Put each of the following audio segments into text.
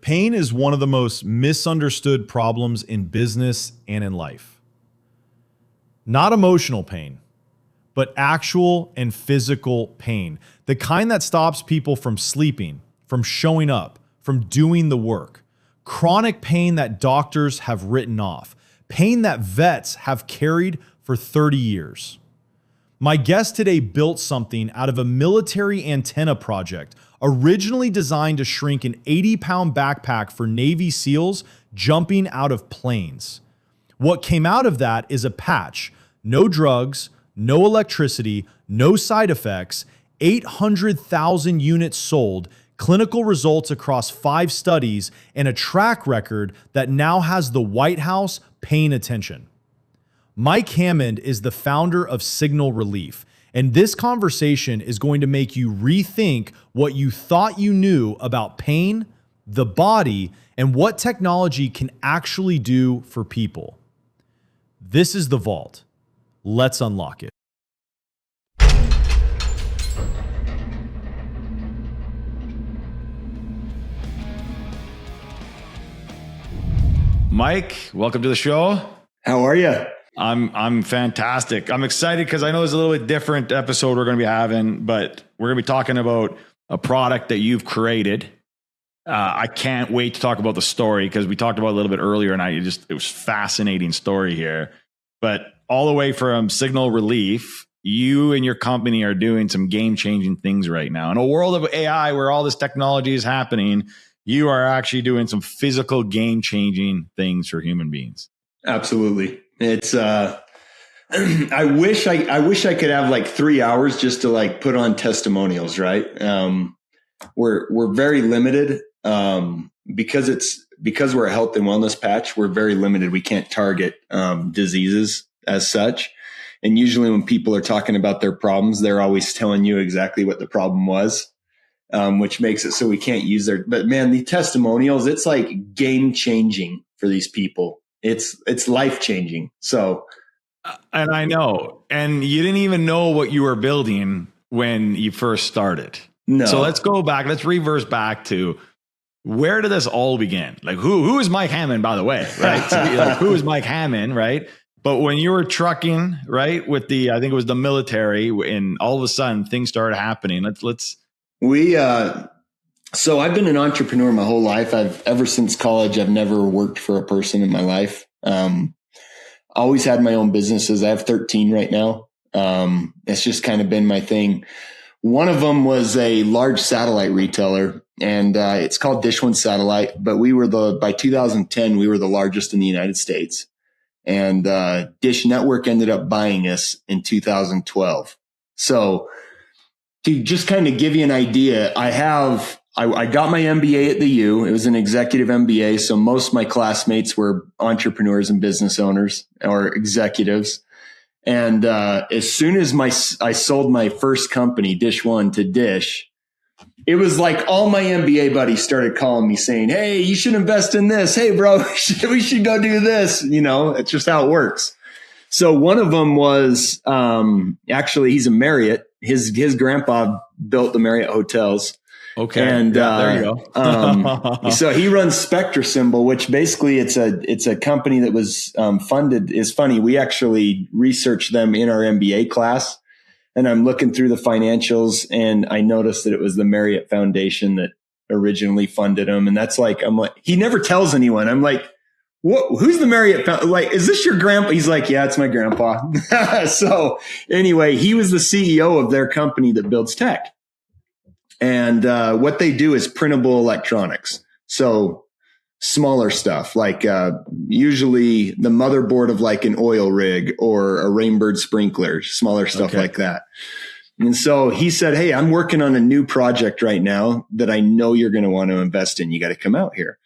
Pain is one of the most misunderstood problems in business and in life. Not emotional pain, but actual and physical pain. The kind that stops people from sleeping, from showing up, from doing the work. Chronic pain that doctors have written off. Pain that vets have carried for 30 years. My guest today built something out of a military antenna project originally designed to shrink an 80-pound backpack for Navy SEALs jumping out of planes. What came out of that is a patch, no drugs, no electricity, no side effects, 800,000 units sold, clinical results across 5 studies, and a track record that now has the White House paying attention. Mike Hammond is the founder of Signal Relief, and this conversation is going to make you rethink what you thought you knew about pain, the body, and what technology can actually do for people. This is The Vault. Let's unlock it. Mike, welcome to the show. How are you? I'm fantastic. I'm excited because I know there's a little bit different episode we're going to be having, but we're going to be talking about a product that you've created. I can't wait to talk about the story because we talked about it a little bit earlier, and it was fascinating story here. But all the way from Signal Relief, you and your company are doing some game-changing things right now. In a world of AI where all this technology is happening, you are actually doing some physical game-changing things for human beings. Absolutely. It's I wish I could have like 3 hours just to like put on testimonials, right? We're very limited because we're a health and wellness patch. We're very limited. We can't target diseases as such. And usually when people are talking about their problems, they're always telling you exactly what the problem was, which makes it so we can't use but man, the testimonials, it's like game changing for these people. It's life changing. So, and I know, and you didn't even know what you were building when you first started. No. So let's go back. Let's reverse back to where did this all begin? Like who is Mike Hammond, by the way, right? So, like, who is Mike Hammond, right? But when you were trucking, right, with I think it was the military, and all of a sudden things started happening. So I've been an entrepreneur my whole life. Ever since college, I've never worked for a person in my life. Always had my own businesses. I have 13 right now. It's just kind of been my thing. One of them was a large satellite retailer, and it's called Dish One Satellite. But by 2010, we were the largest in the United States. And Dish Network ended up buying us in 2012. So to just kind of give you an idea, I got my MBA at the U. It was an executive MBA. So most of my classmates were entrepreneurs and business owners or executives. And as soon as I sold my first company, Dish One, to Dish, it was like all my MBA buddies started calling me saying, "Hey, you should invest in this. Hey, bro, we should go do this." You know, it's just how it works. So one of them was actually, he's a Marriott. His grandpa built the Marriott hotels. Okay. And there you go. So he runs SpectraSymbol, which basically it's a company that was funded. It's funny. We actually researched them in our MBA class, and I'm looking through the financials, and I noticed that it was the Marriott Foundation that originally funded them. And that's like, I'm like, he never tells anyone. I'm like, what? Who's the Marriott? Like, is this your grandpa? He's like, yeah, it's my grandpa. So anyway, he was the CEO of their company that builds tech. And what they do is printable electronics. So smaller stuff, like usually the motherboard of like an oil rig or a Rainbird sprinkler, smaller stuff like that. And so he said, "Hey, I'm working on a new project right now that I know you're going to want to invest in. You got to come out here."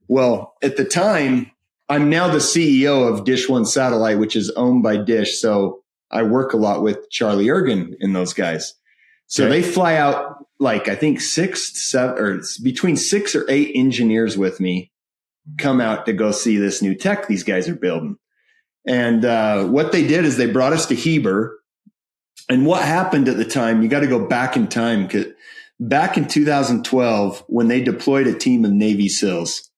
Well, at the time, I'm now the CEO of Dish One Satellite, which is owned by Dish. So I work a lot with Charlie Ergen and those guys. So they fly out like, I think 6 to 7 or it's between 6 or 8 engineers with me come out to go see this new tech these guys are building. And what they did is they brought us to Heber. And what happened at the time, you got to go back in time because back in 2012, when they deployed a team of Navy SEALs,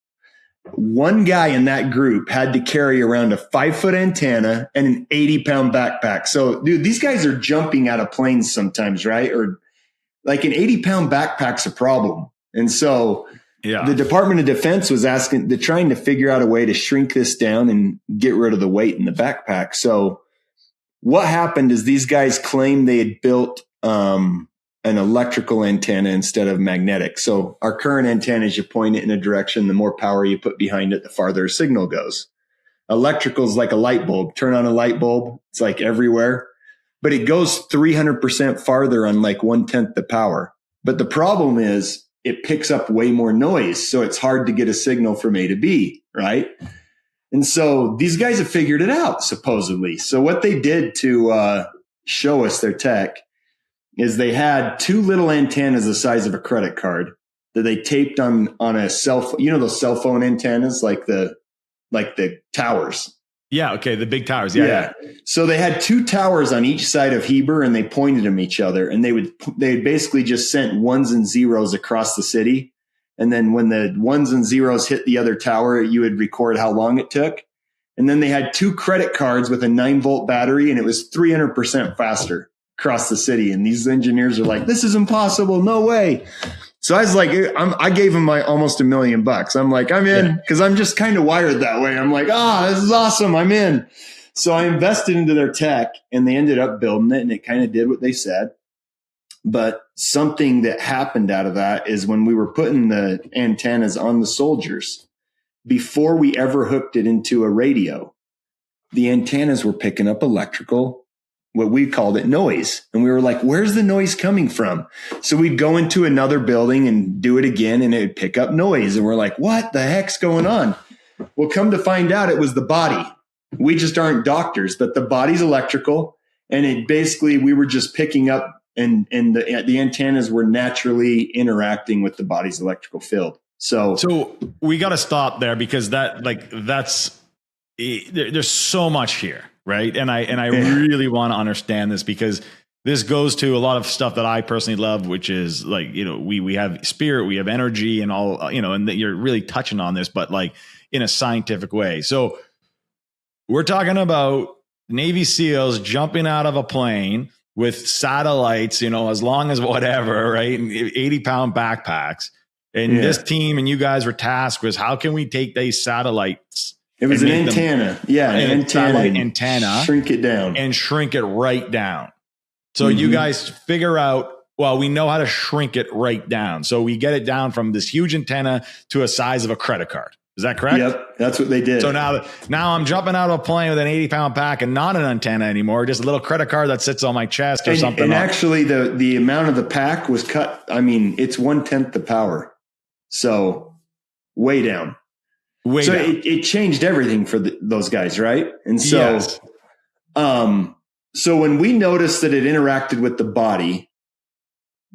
one guy in that group had to carry around a 5-foot antenna and an 80-pound backpack. So, dude, these guys are jumping out of planes sometimes, right? Or like an 80-pound backpack's a problem. And so the Department of Defense was trying to figure out a way to shrink this down and get rid of the weight in the backpack. So what happened is these guys claimed they had built an electrical antenna instead of magnetic. So our current antenna, as you point it in a direction, the more power you put behind it, the farther a signal goes. Electrical is like a light bulb. Turn on a light bulb, it's like everywhere, but it goes 300% farther on like 1/10 the power. But the problem is it picks up way more noise. So it's hard to get a signal from A to B, right? And so these guys have figured it out, supposedly. So what they did to show us their tech is they had 2 little antennas the size of a credit card that they taped on a cell phone. You know those cell phone antennas, like the towers. Yeah. Okay. The big towers. Yeah. So they had 2 towers on each side of Heber, and they pointed them each other, and they basically just sent ones and zeros across the city. And then when the ones and zeros hit the other tower, you would record how long it took. And then they had 2 credit cards with a 9-volt battery, and it was 300% faster across the city. And these engineers are like, this is impossible. No way. So I was like, I gave them almost $1 million. I'm like, I'm in, because I'm just kind of wired that way. I'm like, this is awesome. I'm in. So I invested into their tech, and they ended up building it, and it kind of did what they said. But something that happened out of that is when we were putting the antennas on the soldiers, before we ever hooked it into a radio, the antennas were picking up electrical, what we called it, noise. And we were like, where's the noise coming from? So we'd go into another building and do it again, and it would pick up noise. And we're like, what the heck's going on? Well, come to find out, it was the body. We just aren't doctors, but the body's electrical. And it basically, we were just picking up, and the antennas were naturally interacting with the body's electrical field. So we got to stop there, because there's so much here. Right. And I really want to understand this, because this goes to a lot of stuff that I personally love, which is like, we have spirit, we have energy, and all, and that you're really touching on this, but like in a scientific way. So we're talking about Navy SEALs jumping out of a plane with satellites, as long as whatever, right? And 80-pound backpacks. And this team and you guys were tasked with, how can we take these satellites? It was an antenna. An antenna. Shrink it down. And shrink it right down. So you guys figure out, well, we know how to shrink it right down. So we get it down from this huge antenna to a size of a credit card. Is that correct? Yep. That's what they did. So now I'm jumping out of a plane with an 80-pound pack and not an antenna anymore, just a little credit card that sits on my chest or something. And actually the amount of the pack was cut. I mean, it's 1/10 the power. So way down. It changed everything for those guys, right? And so, so when we noticed that it interacted with the body,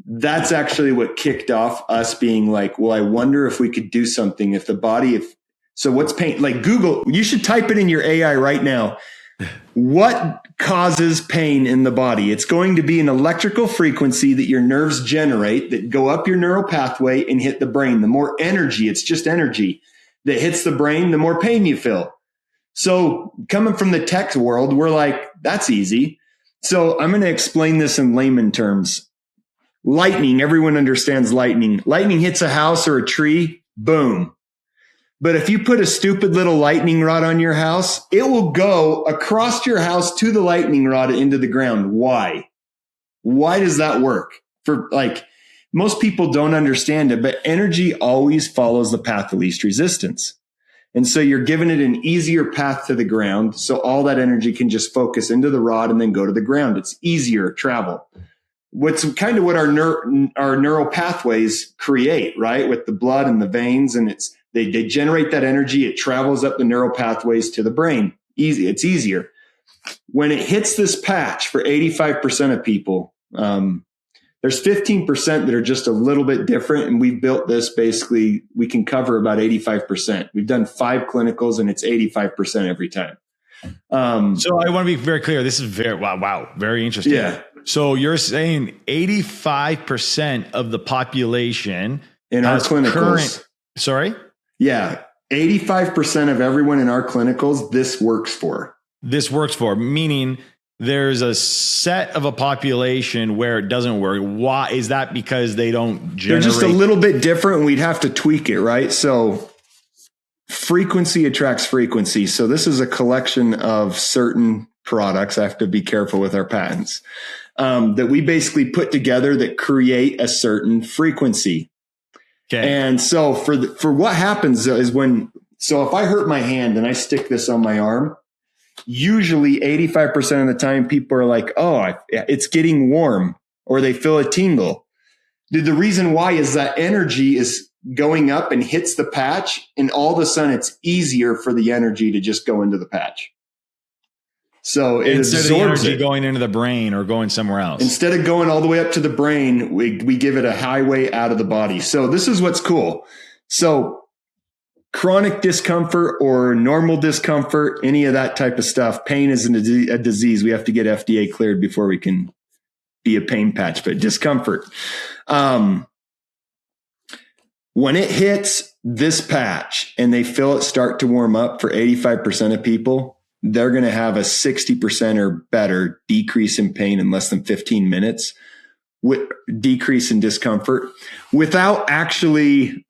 that's actually what kicked off us being like, well, I wonder if we could do something if the body, so what's pain? Like Google, you should type it in your AI right now. What causes pain in the body? It's going to be an electrical frequency that your nerves generate that go up your neural pathway and hit the brain. The more energy, it's just energy that hits the brain, the more pain you feel. So coming from the tech world, we're like, that's easy. So I'm going to explain this in layman terms. Lightning, everyone understands lightning. Lightning hits a house or a tree, boom. But if you put a stupid little lightning rod on your house, it will go across your house to the lightning rod into the ground. Why? Why does that work? Most people don't understand it, but energy always follows the path of least resistance. And so you're giving it an easier path to the ground. So all that energy can just focus into the rod and then go to the ground. It's easier travel. What's kind of what our neural pathways create, right? With the blood and the veins, and they generate that energy. It travels up the neural pathways to the brain. Easy. It's easier. When it hits this patch for 85% of people, there's 15% that are just a little bit different. And we've built this, basically, we can cover about 85%. We've done 5 clinicals and it's 85% every time. So I want to be very clear. This is very interesting. Yeah. So you're saying 85% of the population in our clinicals. Sorry? Yeah. 85% of everyone in our clinicals, this works for. This works for, meaning there's a set of a population where it doesn't work. Why is that? Because they don't generate. They're just a little bit different. We'd have to tweak it, right? So frequency attracts frequency. So this is a collection of certain products. I have to be careful with our patents that we basically put together that create a certain frequency. Okay. And so for what happens is so if I hurt my hand and I stick this on my arm, usually 85% of the time people are like, oh, it's getting warm, or they feel a tingle. The reason why is that energy is going up and hits the patch, and all of a sudden it's easier for the energy to just go into the patch. So it instead absorbs of the energy it. Going into the brain or going somewhere else. Instead of going all the way up to the brain, we give it a highway out of the body. So this is what's cool. So chronic discomfort or normal discomfort, any of that type of stuff, pain is a disease. We have to get FDA cleared before we can be a pain patch, but discomfort. When it hits this patch and they feel it start to warm up, for 85% of people, they're going to have a 60% or better decrease in pain in less than 15 minutes, with decrease in discomfort, without actually,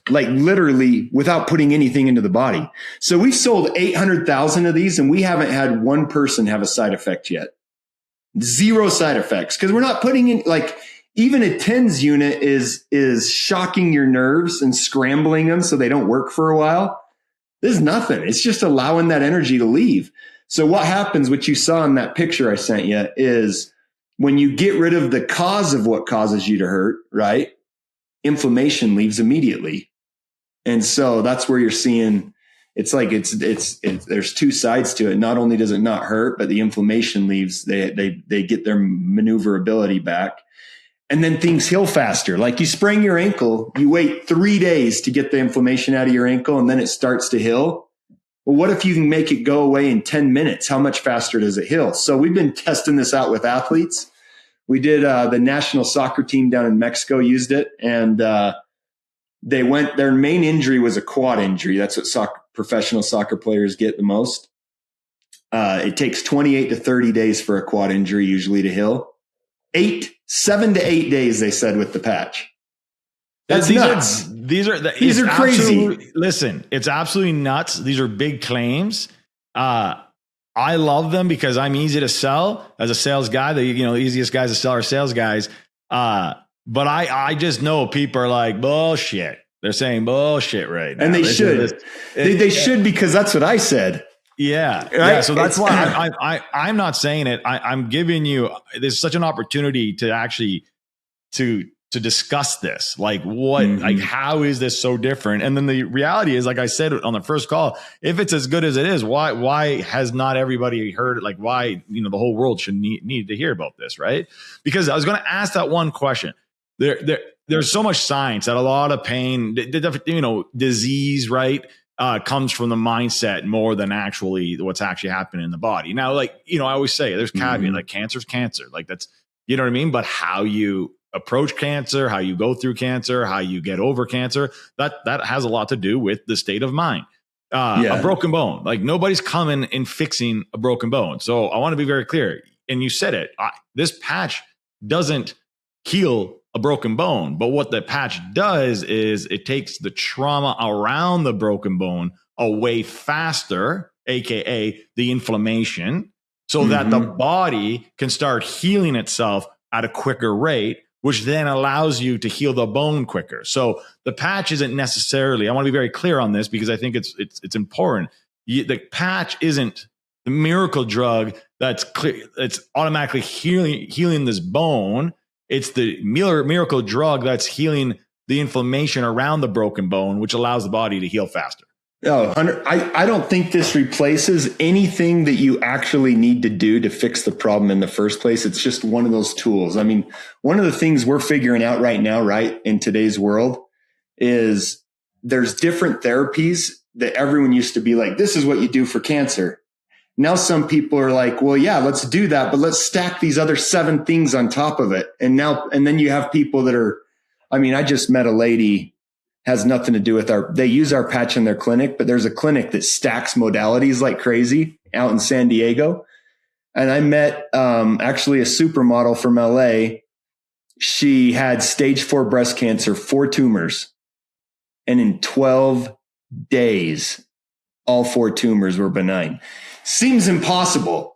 literally without putting anything into the body. So we've sold 800,000 of these and we haven't had one person have a side effect yet. 0 side effects. Cause we're not putting in, even a TENS unit is shocking your nerves and scrambling them so they don't work for a while. There's nothing. It's just allowing that energy to leave. So what happens, what you saw in that picture I sent you, is when you get rid of the cause of what causes you to hurt, right? Inflammation leaves immediately. And so that's where you're seeing, it's there's 2 sides to it. Not only does it not hurt, but the inflammation leaves, they get their maneuverability back. And then things heal faster. Like you sprain your ankle, you wait 3 days to get the inflammation out of your ankle, and then it starts to heal. Well, what if you can make it go away in 10 minutes? How much faster does it heal? So we've been testing this out with athletes. We did the national soccer team down in Mexico used it, and their main injury was a quad injury. That's what professional soccer players get the most. It takes 28 to 30 days for a quad injury usually to heal. 7 to 8 days, they said, with the patch. That's nuts. These are crazy. Listen, it's absolutely nuts. These are big claims. I love them because I'm easy to sell as a sales guy. The easiest guys to sell are sales guys. But I just know people are like, bullshit. They're saying bullshit right now. And they should. They should, because that's what I said. Yeah. Right? Yeah. So that's why I'm not saying it. I'm giving you, there's such an opportunity to actually to discuss this. Like what, like how is this so different? And then the reality is, like I said on the first call, if it's as good as it is, why has not everybody heard it? Like why, the whole world should need to hear about this, right? Because I was going to ask that one question. There's so much science that a lot of pain, disease, right? Comes from the mindset more than actually what's actually happening in the body. Now, I always say there's caveat, like cancer's cancer. Like that's, you know what I mean? But how you approach cancer, how you go through cancer, how you get over cancer, that has a lot to do with the state of mind. A broken bone, like nobody's coming and fixing a broken bone. So I want to be very clear. And you said it, this patch doesn't heal a broken bone. But what the patch does is it takes the trauma around the broken bone away faster, AKA the inflammation, so that the body can start healing itself at a quicker rate, which then allows you to heal the bone quicker. So the patch isn't necessarily, I want to be very clear on this because I think it's important. The patch isn't the miracle drug that's clear, it's automatically healing this bone. It's the miracle drug that's healing the inflammation around the broken bone, which allows the body to heal faster. Oh, I don't think this replaces anything that you actually need to do to fix the problem in the first place. It's just one of those tools. I mean, one of the things we're figuring out right now, right, in today's world is there's different therapies that everyone used to be like, this is what you do for cancer. Now some people are like, well, yeah, let's do that, but let's stack these other 7 things on top of it. And then you have people that are, I mean, I just met a lady, has nothing to do with they use our patch in their clinic, but there's a clinic that stacks modalities like crazy out in San Diego. And I met actually a supermodel from LA. She had stage 4 breast cancer, 4 tumors. And in 12 days, all 4 tumors were benign. Seems impossible,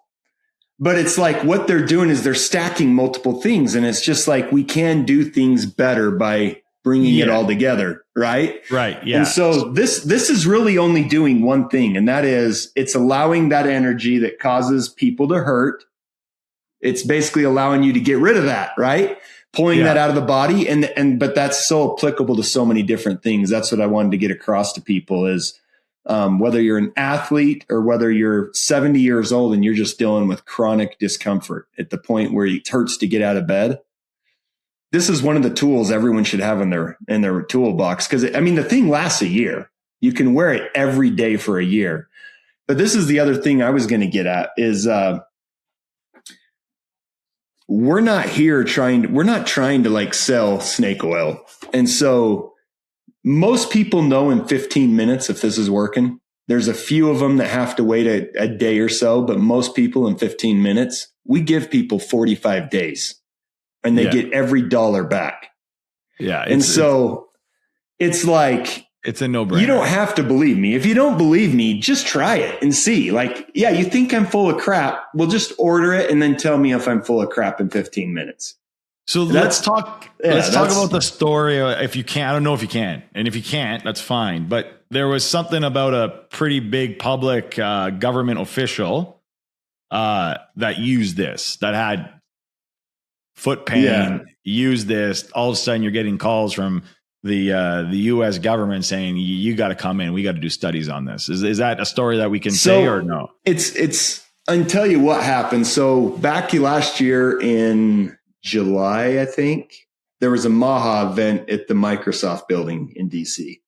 but it's like what they're doing is they're stacking multiple things. And it's just like we can do things better by bringing it all together. Right. Right. Yeah. And so this is really only doing one thing. And that is it's allowing that energy that causes people to hurt. It's basically allowing you to get rid of that. Right. Pulling that out of the body. But that's so applicable to so many different things. That's what I wanted to get across to people is, whether you're an athlete or whether you're 70 years old and you're just dealing with chronic discomfort at the point where it hurts to get out of bed. This is one of the tools everyone should have in their toolbox. Cause I mean, the thing lasts a year. You can wear it every day for a year. But this is the other thing I was going to get at is, we're not trying to like sell snake oil. And so most people know in 15 minutes if this is working. There's a few of them that have to wait a day or so, but most people in 15 minutes, we give people 45 days and they get every dollar back. Yeah. It's like, it's a no-brainer. You don't have to believe me. If you don't believe me, just try it and see. Like, yeah, you think I'm full of crap. Well, just order it and then tell me if I'm full of crap in 15 minutes. So let's talk about the story. If you can, I don't know if you can. And if you can't, that's fine. But there was something about a pretty big public government official that used this, that had foot pain, used this. All of a sudden you're getting calls from the U.S. government saying, you got to come in. We got to do studies on this. Is that a story that we can say or no? It's, I'll tell you what happened. So back last year in July, I think, there was a MAHA event at the Microsoft building in D.C.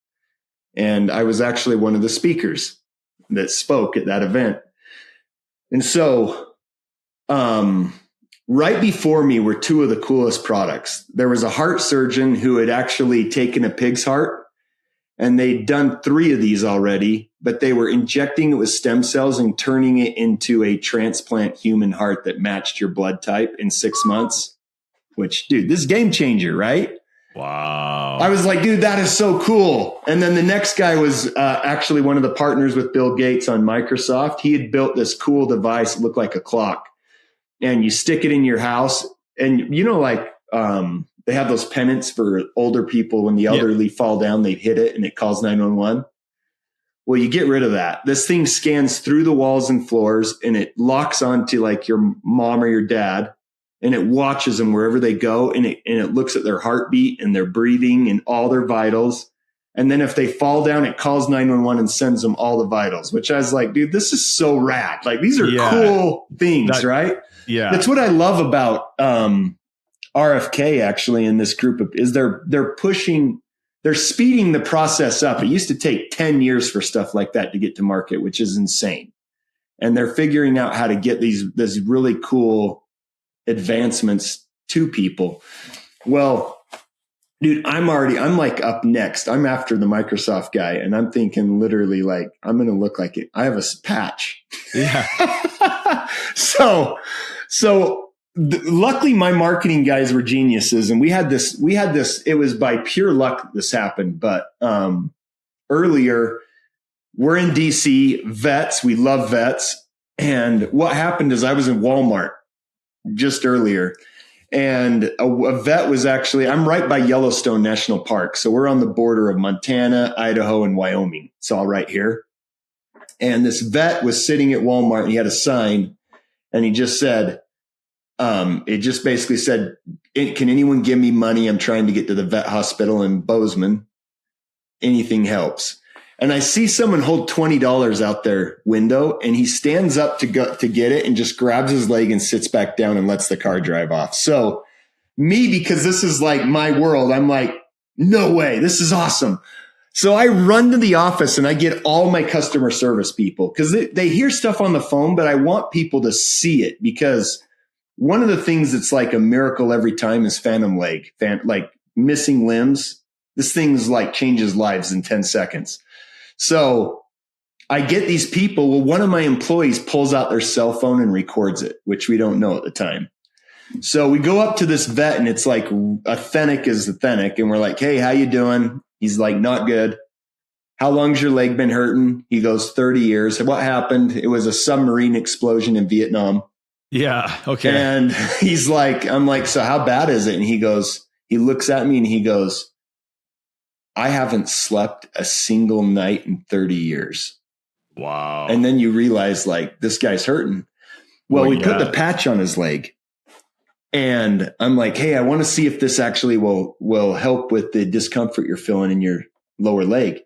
And I was actually one of the speakers that spoke at that event. And so right before me were 2 of the coolest products. There was a heart surgeon who had actually taken a pig's heart, and they'd done 3 of these already, but they were injecting it with stem cells and turning it into a transplant human heart that matched your blood type in 6 months. Which, dude, this is game changer, right? Wow. I was like, dude, that is so cool. And then the next guy was actually one of the partners with Bill Gates on Microsoft. He had built this cool device that looked like a clock. And you stick it in your house. And, you know, like they have those pennants for older people. When the elderly fall down, they hit it and it calls 911. Well, you get rid of that. This thing scans through the walls and floors and it locks onto like your mom or your dad. And it watches them wherever they go, and it looks at their heartbeat and their breathing and all their vitals. And then if they fall down, it calls 911 and sends them all the vitals, which I was like, dude, this is so rad. Like, these are cool things, right? Yeah. That's what I love about RFK actually in this group is they're speeding the process up. It used to take 10 years for stuff like that to get to market, which is insane. And they're figuring out how to get this really cool advancements to people. Well, dude, I'm like up next. I'm after the Microsoft guy, and I'm thinking literally like I'm going to look like it. I have a patch. Yeah. So luckily my marketing guys were geniuses, and we had this, it was by pure luck that this happened. But earlier, we're in DC, vets, we love vets. And what happened is I was in Walmart just earlier, and a vet was actually, I'm right by Yellowstone National Park. So we're on the border of Montana, Idaho, and Wyoming. It's all right here. And this vet was sitting at Walmart, and he had a sign, and he just said, it just basically said, can anyone give me money? I'm trying to get to the vet hospital in Bozeman. Anything helps. And I see someone hold $20 out their window, and he stands up to get it and just grabs his leg and sits back down and lets the car drive off. So me, because this is like my world, I'm like, no way, this is awesome. So I run to the office and I get all my customer service people because they hear stuff on the phone, but I want people to see it because one of the things that's like a miracle every time is phantom leg, like missing limbs. This thing's like changes lives in 10 seconds. So I get these people. Well, one of my employees pulls out their cell phone and records it, which we don't know at the time. So we go up to this vet and it's like authentic is authentic. And we're like, hey, how you doing? He's like, not good. How long's your leg been hurting? He goes, 30 years. What happened? It was a submarine explosion in Vietnam. Yeah. Okay. And he's like, I'm like, so how bad is it? And he looks at me and he goes, I haven't slept a single night in 30 years. Wow. And then you realize like this guy's hurting. Well, we put the patch on his leg and I'm like, hey, I want to see if this actually will help with the discomfort you're feeling in your lower leg.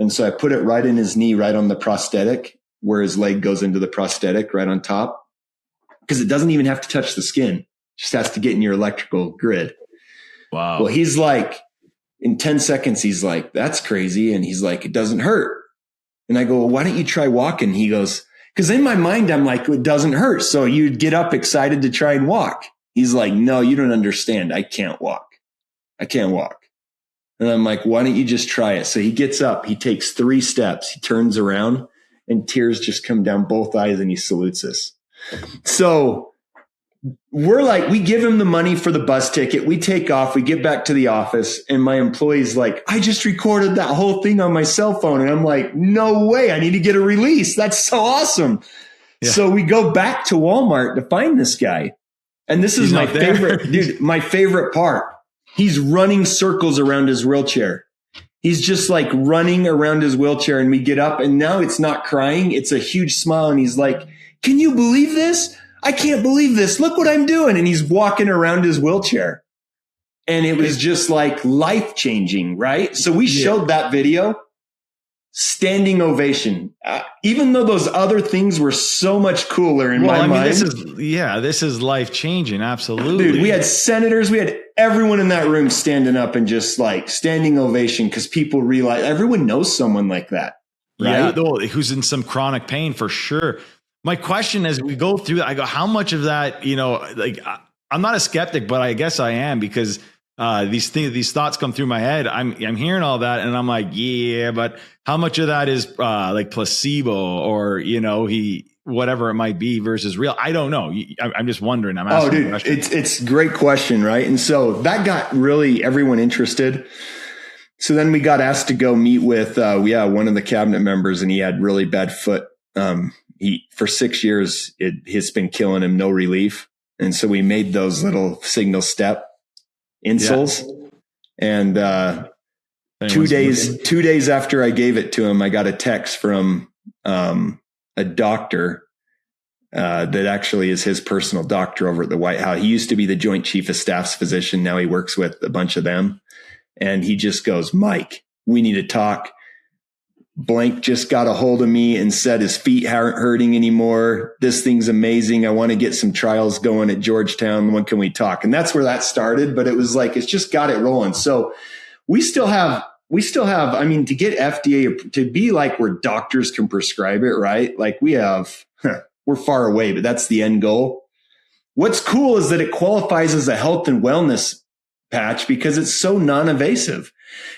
And so I put it right in his knee, right on the prosthetic where his leg goes into the prosthetic right on top because it doesn't even have to touch the skin. It just has to get in your electrical grid. Wow. Well, he's like, in 10 seconds, he's like, that's crazy. And he's like, it doesn't hurt. And I go, well, why don't you try walking? He goes, because in my mind, I'm like, it doesn't hurt. So you'd get up excited to try and walk. He's like, no, you don't understand. I can't walk. I can't walk. And I'm like, why don't you just try it? So he gets up, he takes 3 steps, he turns around and tears just come down both eyes and he salutes us. So we're like, we give him the money for the bus ticket. We take off. We get back to the office and my employee's like, I just recorded that whole thing on my cell phone. And I'm like, no way. I need to get a release. That's so awesome. Yeah. So we go back to Walmart to find this guy. And this is my favorite, dude, my favorite part. He's running circles around his wheelchair. He's just like running around his wheelchair and we get up and now it's not crying. It's a huge smile. And he's like, can you believe this? I can't believe this. Look what I'm doing. And he's walking around his wheelchair. And it was just like life changing, right? So we showed that video, standing ovation. Even though those other things were so much cooler in my mind. This is life changing. Absolutely. Dude, we had senators, we had everyone in that room standing up and just like standing ovation because people realize everyone knows someone like that. Right? Yeah, who's in some chronic pain for sure. My question as we go through that, I go, how much of that, like I'm not a skeptic, but I guess I am because these thoughts come through my head. I'm hearing all that and I'm like, yeah, but how much of that is like placebo or, whatever it might be versus real? I don't know. I'm just wondering. I'm asking. Oh, dude, it's a great question. Right. And so that got really everyone interested. So then we got asked to go meet with, one of the cabinet members and he had really bad foot. For 6 years, it's been killing him, no relief. And so we made those little signal step insoles. Yeah. And 2 days after I gave it to him, I got a text from a doctor that actually is his personal doctor over at the White House. He used to be the Joint Chief of Staff's physician. Now he works with a bunch of them. And he just goes, Mike, we need to talk. Blank just got a hold of me and said his feet aren't hurting anymore. This thing's amazing. I want to get some trials going at Georgetown. When can we talk? And that's where that started. But it was like, it's just got it rolling. So we still have, I mean, to get FDA to be like where doctors can prescribe it, right? Like we're far away, but that's the end goal. What's cool is that it qualifies as a health and wellness patch because it's so non-invasive.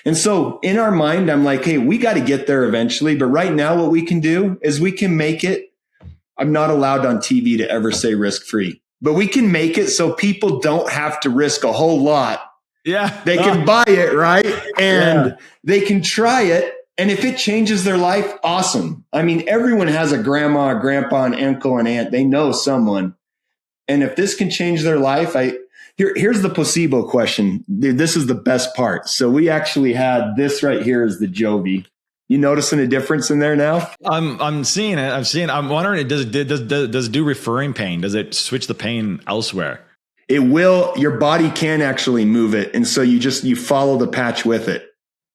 And so in our mind, I'm like, hey, we got to get there eventually. But right now, what we can do is we can make it. I'm not allowed on TV to ever say risk-free, but we can make it so people don't have to risk a whole lot. Yeah. They can buy it, right? And they can try it. And if it changes their life, awesome. I mean, everyone has a grandma, a grandpa, an uncle, an aunt. They know someone. And if this can change their life, here's the placebo question. Dude, this is the best part. So we actually had this right here is the Jovi. You noticing a difference in there now? I'm seeing it. I'm wondering, does it do referring pain? Does it switch the pain elsewhere? It will. Your body can actually move it. And so you follow the patch with it.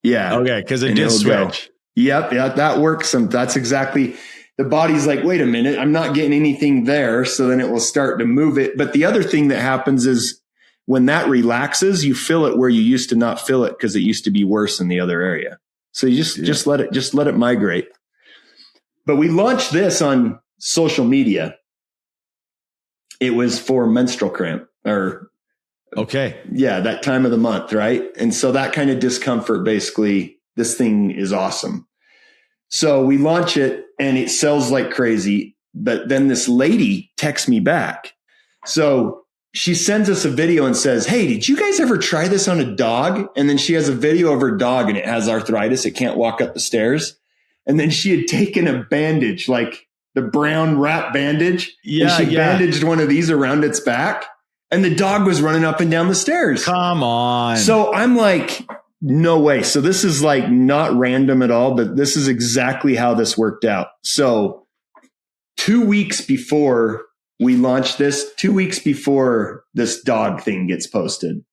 Yeah. Okay. Because it did switch. Yep. Yeah, that works. That's exactly. The body's like, wait a minute, I'm not getting anything there. So then it will start to move it. But the other thing that happens is when that relaxes, you feel it where you used to not feel it because it used to be worse in the other area. So you just let it migrate. But we launched this on social media. It was for menstrual cramp that time of the month. Right. And so that kind of discomfort, basically, this thing is awesome. So we launch it and it sells like crazy. But then this lady texts me back. So she sends us a video and says, hey, did you guys ever try this on a dog? And then she has a video of her dog and it has arthritis. It can't walk up the stairs. And then she had taken a bandage, like the brown wrap bandage. And she bandaged one of these around its back. And the dog was running up and down the stairs. Come on. So I'm like, no way. So this is like not random at all, but this is exactly how this worked out. So 2 weeks before we launched this, 2 weeks before this dog thing gets posted,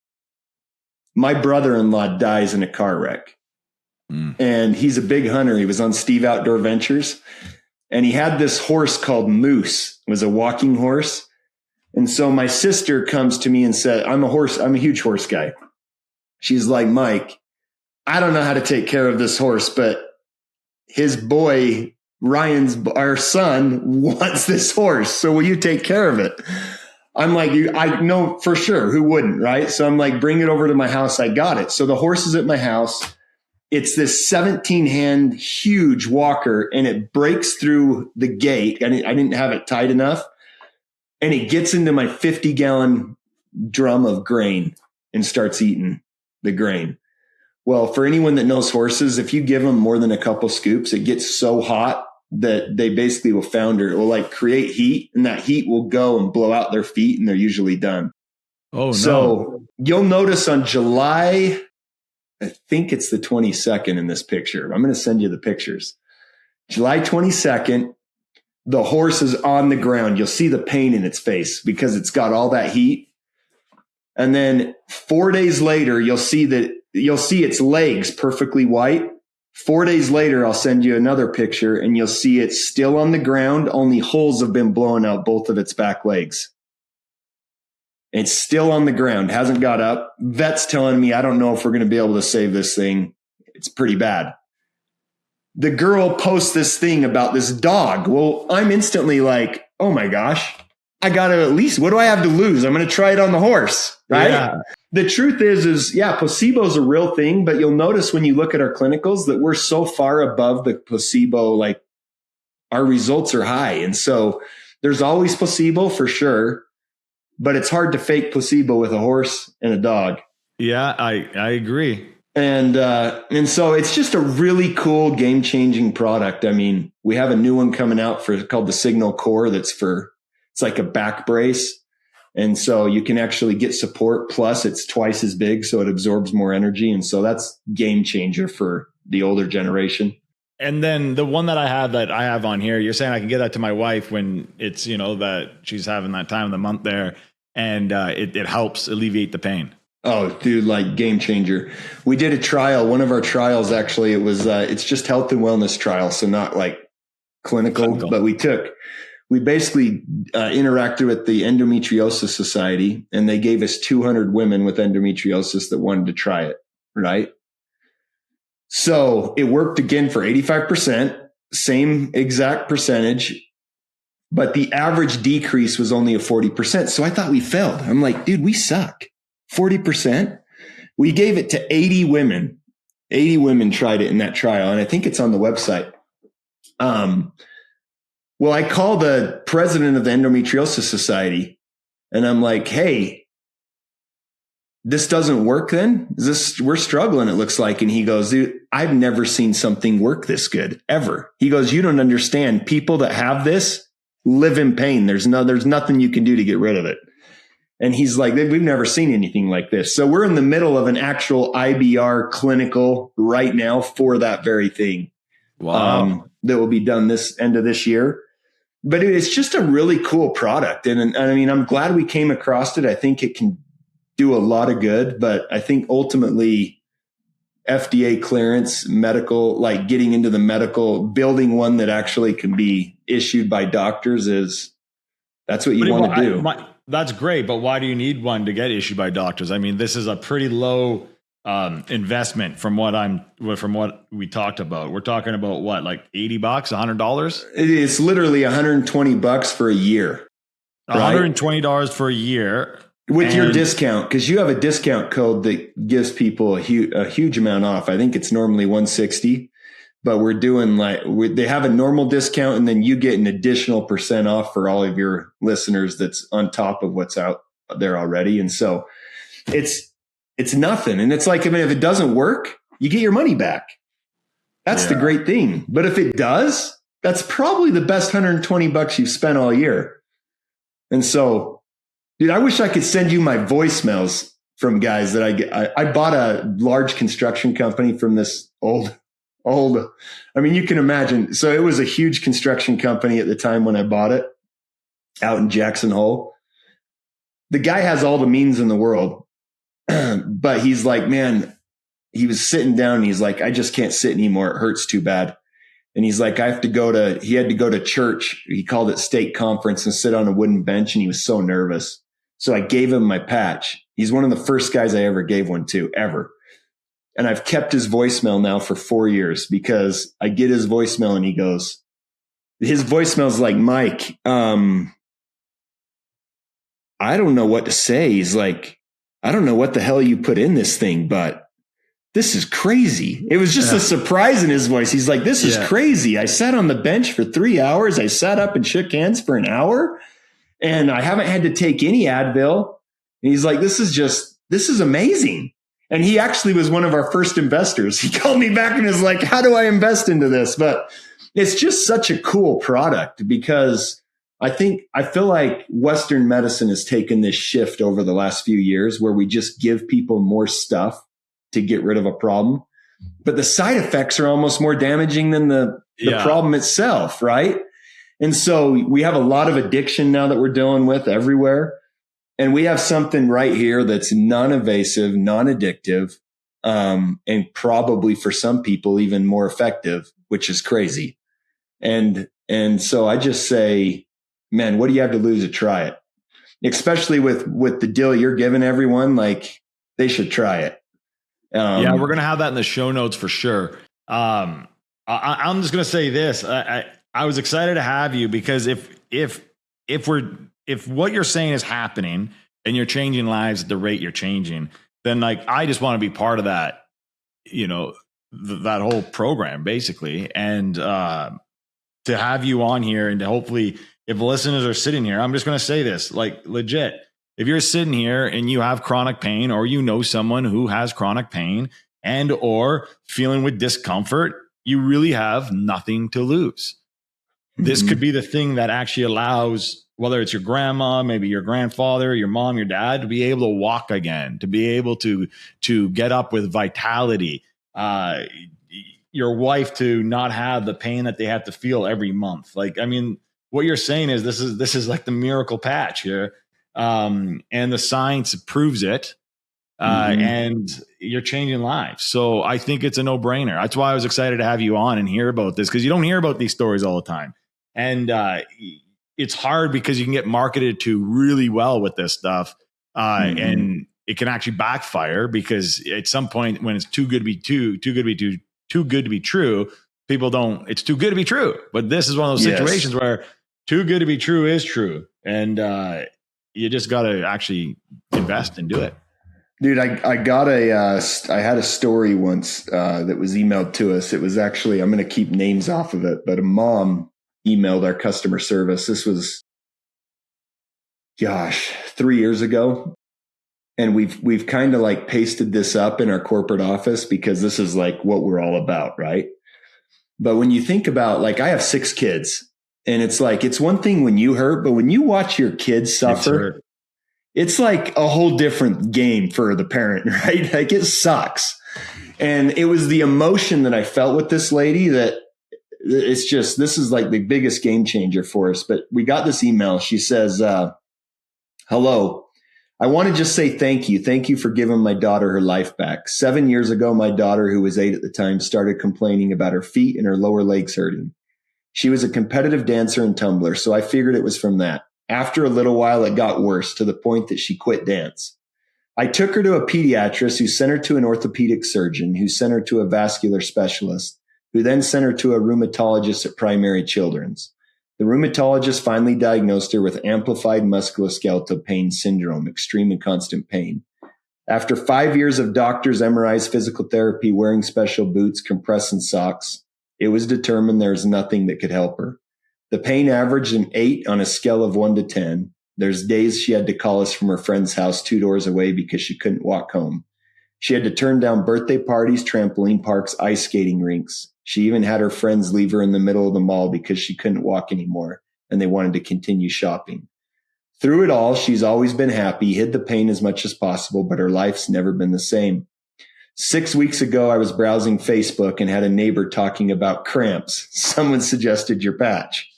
my brother-in-law dies in a car wreck. And he's a big hunter. He was on Steve Outdoor Ventures. And he had this horse called Moose. It was a walking horse. And so my sister comes to me and said, I'm a huge horse guy. She's like, Mike, I don't know how to take care of this horse, but his boy, our son, wants this horse. So will you take care of it? I'm like, I know for sure. Who wouldn't, right? So I'm like, bring it over to my house. I got it. So the horse is at my house. It's this 17-hand huge walker, and it breaks through the gate. I didn't have it tight enough. And it gets into my 50-gallon drum of grain and starts eating the grain. Well, for anyone that knows horses, if you give them more than a couple scoops, it gets so hot that they basically will founder. It will like create heat, and that heat will go and blow out their feet, and they're usually done. Oh, no. So you'll notice on July, I think it's the 22nd in this picture. I'm going to send you the pictures. July 22nd, the horse is on the ground. You'll see the pain in its face because it's got all that heat. And then 4 days later, you'll see its legs perfectly white. 4 days later, I'll send you another picture and you'll see it's still on the ground. Only holes have been blown out both of its back legs. It's still on the ground, hasn't got up. Vet's telling me, I don't know if we're going to be able to save this thing. It's pretty bad. The girl posts this thing about this dog. Well, I'm instantly like, oh my gosh, I got to at least, what do I have to lose? I'm going to try it on the horse, right? Yeah. The truth is placebo is a real thing, but you'll notice when you look at our clinicals that we're so far above the placebo, like our results are high. And so there's always placebo for sure. But it's hard to fake placebo with a horse and a dog. Yeah, I agree. And so it's just a really cool game-changing product. I mean, we have a new one coming out called the Signal Core. It's like a back brace. And so you can actually get support. Plus it's twice as big, so it absorbs more energy. And so that's game changer for the older generation. And then the one that I have on here, you're saying I can get that to my wife when it's, that she's having that time of the month there, and it helps alleviate the pain. Oh, dude, like game changer. We did a trial. One of our trials, actually, it's just health and wellness trial. So not like clinical. But we basically interacted with the Endometriosis Society, and they gave us 200 women with endometriosis that wanted to try it. Right. So it worked again for 85%, same exact percentage, but the average decrease was only a 40%. So I thought we failed. I'm like, dude, we suck. 40%. We gave it to 80 women. 80 women tried it in that trial. And I think it's on the website. Well, I called the president of the Endometriosis Society and I'm like, hey, this doesn't work then? We're struggling, it looks like. And he goes, dude, I've never seen something work this good ever. He goes, you don't understand. People that have this live in pain. There's nothing you can do to get rid of it. And he's like, we've never seen anything like this. So we're in the middle of an actual IBR clinical right now for that very thing. Wow. That will be done this end of this year. But it's just a really cool product. And I mean, I'm glad we came across it. I think it can do a lot of good, but I think ultimately FDA clearance, medical, like getting into the medical, building one that actually can be issued by doctors that's what you want to do. That's great, but why do you need one to get issued by doctors? I mean, this is a pretty low investment from what we talked about. We're talking about what, like $80, $100? It's literally $120 for a year. $120 for a year. With your discount, because you have a discount code that gives people a huge amount off. I think it's normally $160, but we're doing they have a normal discount, and then you get an additional % off for all of your listeners. That's on top of what's out there already. And so it's nothing. And it's like, I mean, if it doesn't work, you get your money back. That's the great thing. But if it does, that's probably the best $120 you've spent all year. And so, dude, I wish I could send you my voicemails from guys that I get. I bought a large construction company from this old, I mean, you can imagine. So it was a huge construction company at the time when I bought it out in Jackson Hole. The guy has all the means in the world, but he's like, man, he was sitting down and he's like, I just can't sit anymore. It hurts too bad. And he's like, he had to go to church. He called it state conference and sit on a wooden bench. And he was so nervous. So I gave him my patch. He's one of the first guys I ever gave one to, ever. And I've kept his voicemail now for 4 years, because I get his voicemail and his voicemail's like, Mike, I don't know what to say. He's like, I don't know what the hell you put in this thing, but this is crazy. It was just a surprise in his voice. He's like, this is crazy. I sat on the bench for 3 hours. I sat up and shook hands for an hour, and I haven't had to take any Advil. And he's like, this is amazing. And he actually was one of our first investors. He called me back and was like, how do I invest into this? But it's just such a cool product, because I feel like Western medicine has taken this shift over the last few years where we just give people more stuff to get rid of a problem, but the side effects are almost more damaging than the problem itself. Right. And so we have a lot of addiction now that we're dealing with everywhere. And we have something right here that's non-invasive, non-addictive, and probably for some people even more effective, which is crazy. And so I just say, man, what do you have to lose to try it? Especially with the deal you're giving everyone, like, they should try it. We're going to have that in the show notes for sure. I'm just going to say this. I was excited to have you, because if what you're saying is happening and you're changing lives at the rate you're changing, then like, I just want to be part of that, that whole program basically. And, to have you on here, and to hopefully, if listeners are sitting here, I'm just going to say this, like, legit, if you're sitting here and you have chronic pain, or you know someone who has chronic pain and or feeling with discomfort, you really have nothing to lose. Mm-hmm. This could be the thing that actually allows, whether it's your grandma, maybe your grandfather, your mom, your dad, to be able to walk again, to be able to get up with vitality, your wife to not have the pain that they have to feel every month. Like, I mean, what you're saying is this is like the miracle patch here. And the science proves it. And you're changing lives. So I think it's a no-brainer. That's why I was excited to have you on and hear about this, because you don't hear about these stories all the time. And it's hard because you can get marketed to really well with this stuff. And it can actually backfire, because at some point when it's too good to be true, people don't, it's too good to be true. But this is one of those situations where too good to be true is true. And you just got to actually invest and do it. Dude, I had a story once that was emailed to us. It was actually, I'm going to keep names off of it, but a mom emailed our customer service. This was, 3 years ago. And we've kind of like pasted this up in our corporate office, because this is like what we're all about, right? But when you think about, like, I have 6 kids, and it's like, it's one thing when you hurt, but when you watch your kids suffer, it's like a whole different game for the parent, right? Like, it sucks. And it was the emotion that I felt with this lady that it's just, this is like the biggest game changer for us. But we got this email. She says, hello. I want to just say thank you. Thank you for giving my daughter her life back. 7 years ago, my daughter, who was 8 at the time, started complaining about her feet and her lower legs hurting. She was a competitive dancer and tumbler, so I figured it was from that. After a little while, it got worse, to the point that she quit dance. I took her to a pediatrist who sent her to an orthopedic surgeon who sent her to a vascular specialist who then sent her to a rheumatologist at Primary Children's. The rheumatologist finally diagnosed her with amplified musculoskeletal pain syndrome, extreme and constant pain. After 5 years of doctors, MRIs, physical therapy, wearing special boots, compressing socks, it was determined there was nothing that could help her. The pain averaged an 8 on a scale of 1 to 10. There's days she had to call us from her friend's house 2 doors away because she couldn't walk home. She had to turn down birthday parties, trampoline parks, ice skating rinks. She even had her friends leave her in the middle of the mall because she couldn't walk anymore and they wanted to continue shopping. Through it all, she's always been happy, hid the pain as much as possible, but her life's never been the same. 6 weeks ago, I was browsing Facebook and had a neighbor talking about cramps. Someone suggested your patch.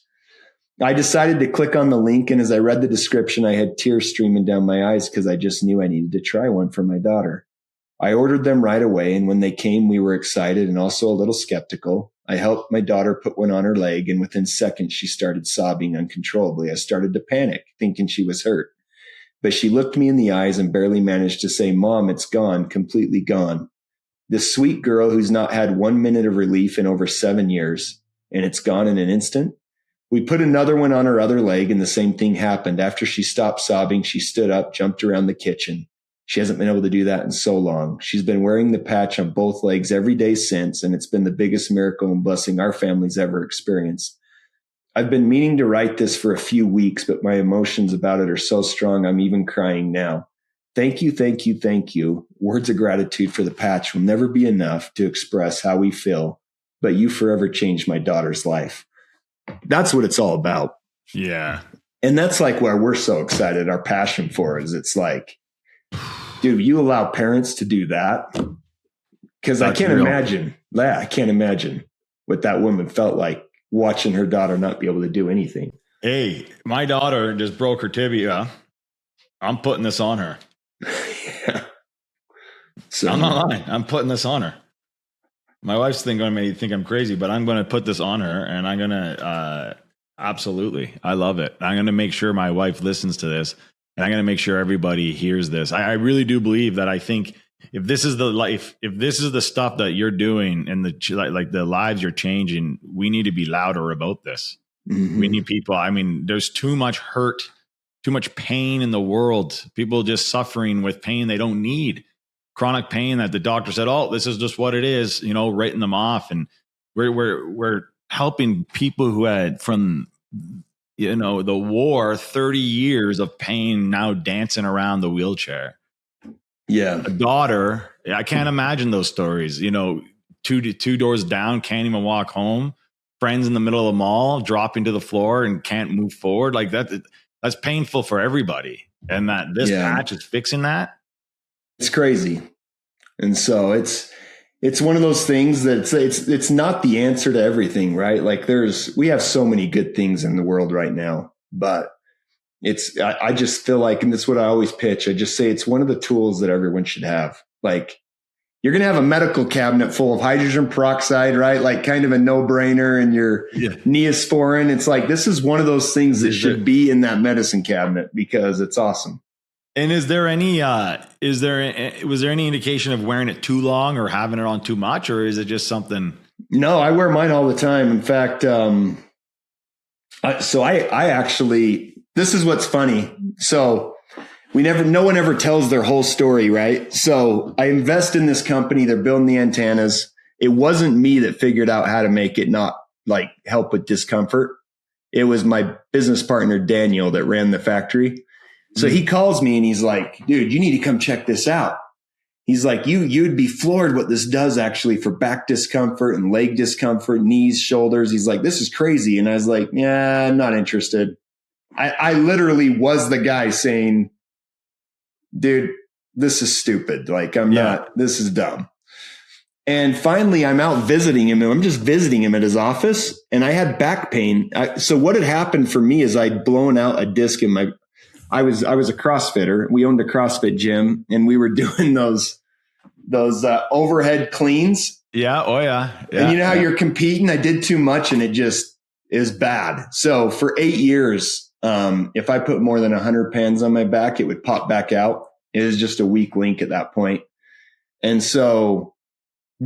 I decided to click on the link, and as I read the description, I had tears streaming down my eyes because I just knew I needed to try one for my daughter. I ordered them right away, and when they came, we were excited and also a little skeptical. I helped my daughter put one on her leg, and within seconds, she started sobbing uncontrollably. I started to panic, thinking she was hurt. But she looked me in the eyes and barely managed to say, "Mom, it's gone, completely gone." This sweet girl who's not had 1 minute of relief in over 7 years, and it's gone in an instant. We put another one on her other leg, and the same thing happened. After she stopped sobbing, she stood up, jumped around the kitchen. She hasn't been able to do that in so long. She's been wearing the patch on both legs every day since, and it's been the biggest miracle and blessing our family's ever experienced. I've been meaning to write this for a few weeks, but my emotions about it are so strong, I'm even crying now. Thank you, thank you, thank you. Words of gratitude for the patch will never be enough to express how we feel, but you forever changed my daughter's life. That's what it's all about. Yeah. And that's like where we're so excited. Our passion for it is it's like, dude, you allow parents to do that? Because I can't imagine. Yeah, I can't imagine what that woman felt like watching her daughter not be able to do anything. Hey, my daughter just broke her tibia. I'm putting this on her. Yeah. So I'm not lying. I'm putting this on her. My wife's going to think I'm crazy, but I'm going to put this on her, and I'm going to absolutely. I love it. I'm going to make sure my wife listens to this, and I'm going to make sure everybody hears this. I really do believe that. I think if this is the life, if this is the stuff that you're doing and the lives you're changing, we need to be louder about this. Mm-hmm. We need people. I mean, there's too much hurt, too much pain in the world. People just suffering with pain they don't need. Chronic pain that the doctor said, "Oh, this is just what it is," writing them off. And we're helping people who had from, the war, 30 years of pain now dancing around the wheelchair. Yeah. A daughter, I can't imagine those stories, two doors down, can't even walk home, friends in the middle of the mall, dropping to the floor and can't move forward. Like that's painful for everybody. And that this patch is fixing that. It's crazy. And so it's one of those things that it's not the answer to everything, right? Like we have so many good things in the world right now, but I just feel like, and that's what I always pitch. I just say it's one of the tools that everyone should have. Like you're going to have a medical cabinet full of hydrogen peroxide, right? Like kind of a no-brainer, and your Neosporin. It's like, this is one of those things that should be in that medicine cabinet because it's awesome. And was there any indication of wearing it too long or having it on too much, or is it just something? No, I wear mine all the time. In fact, I actually, this is what's funny. So no one ever tells their whole story, right? So I invest in this company. They're building the antennas. It wasn't me that figured out how to make it not like help with discomfort. It was my business partner, Daniel, that ran the factory. So he calls me and he's like, "Dude, you need to come check this out." He's like, you'd be floored what this does actually for back discomfort and leg discomfort, knees, shoulders. He's like, "This is crazy." And I was like, "Yeah, I'm not interested." I literally was the guy saying, "Dude, this is stupid. Like, this is dumb." And finally I'm out visiting him, and I'm just visiting him at his office, and I had back pain. So what had happened for me is I'd blown out a disc in I was a CrossFitter. We owned a CrossFit gym, and we were doing those overhead cleans. Yeah. Oh yeah. And you know how you're competing? I did too much, and it just is bad. So for 8 years, if I put more than 100 pounds on my back, it would pop back out. It was just a weak link at that point. And so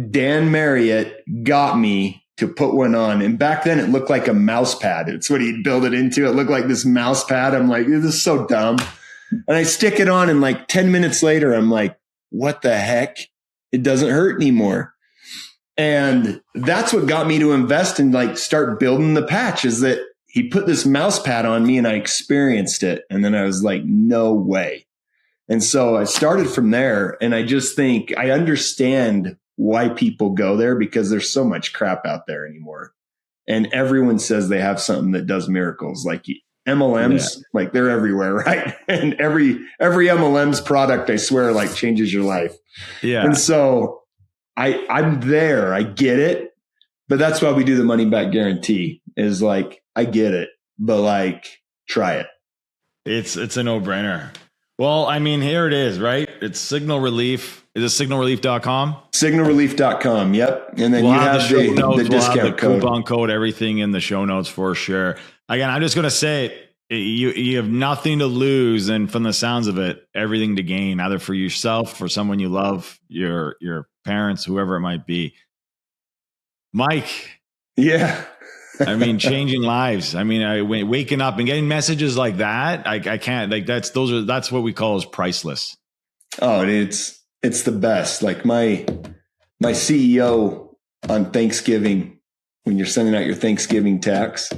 Dan Marriott got me to put one on. And back then it looked like a mouse pad. It's what he'd build it into. It looked like this mouse pad. I'm like, this is so dumb. And I stick it on, and like 10 minutes later, I'm like, what the heck? It doesn't hurt anymore. And that's what got me to invest and like start building the patch, is that he put this mouse pad on me and I experienced it. And then I was like, no way. And so I started from there, and I just think I understand why people go there, because there's so much crap out there anymore. And everyone says they have something that does miracles. Like MLMs, like they're everywhere, right? And every MLM's product, I swear, like changes your life. Yeah. And so I'm there. I get it. But that's why we do the money back guarantee, is like, I get it, but like, try it. It's a no-brainer. Well, I mean, here it is, right? It's Signal Relief. Is it signalrelief.com? Signalrelief.com. Yep. And then we'll you have the discount code. Coupon code, everything in the show notes for sure. Again, I'm just going to say it. You have nothing to lose, and from the sounds of it, everything to gain, either for yourself, for someone you love, your parents, whoever it might be. Mike. Yeah. I mean, changing lives. I mean, waking up and getting messages like that. I can't, like, that's what we call as priceless. Oh, it's the best. Like my CEO on Thanksgiving, when you're sending out your Thanksgiving text,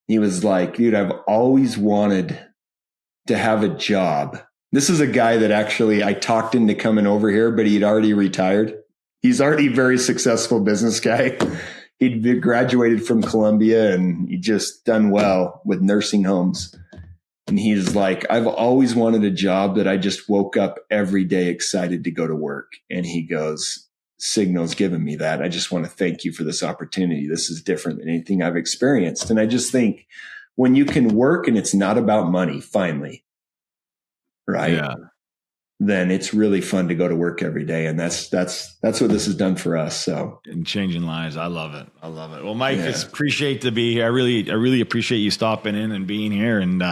he was like, dude, I've always wanted to have a job. This is a guy that actually I talked into coming over here, but he'd already retired. He's already a very successful business guy. He'd graduated from Columbia, and he just done well with nursing homes. And he's like, I've always wanted a job that I just woke up every day excited to go to work. And he goes, Signal's given me that. I just want to thank you for this opportunity. This is different than anything I've experienced. And I just think when you can work and it's not about money, finally, right? Yeah. Then it's really fun to go to work every day. And that's what this has done for us. So, and changing lives. I love it. Well, Mike, it's appreciate to be here. I really appreciate you stopping in and being here and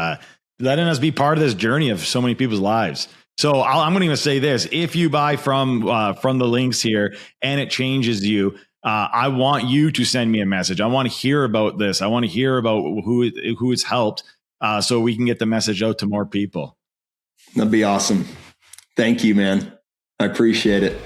letting us be part of this journey of so many people's lives. So I'm going to say this: if you buy from the links here and it changes you, I want you to send me a message. I want to hear about this. I want to hear about who it's helped, so we can get the message out to more people. That'd be awesome. Thank you, man. I appreciate it.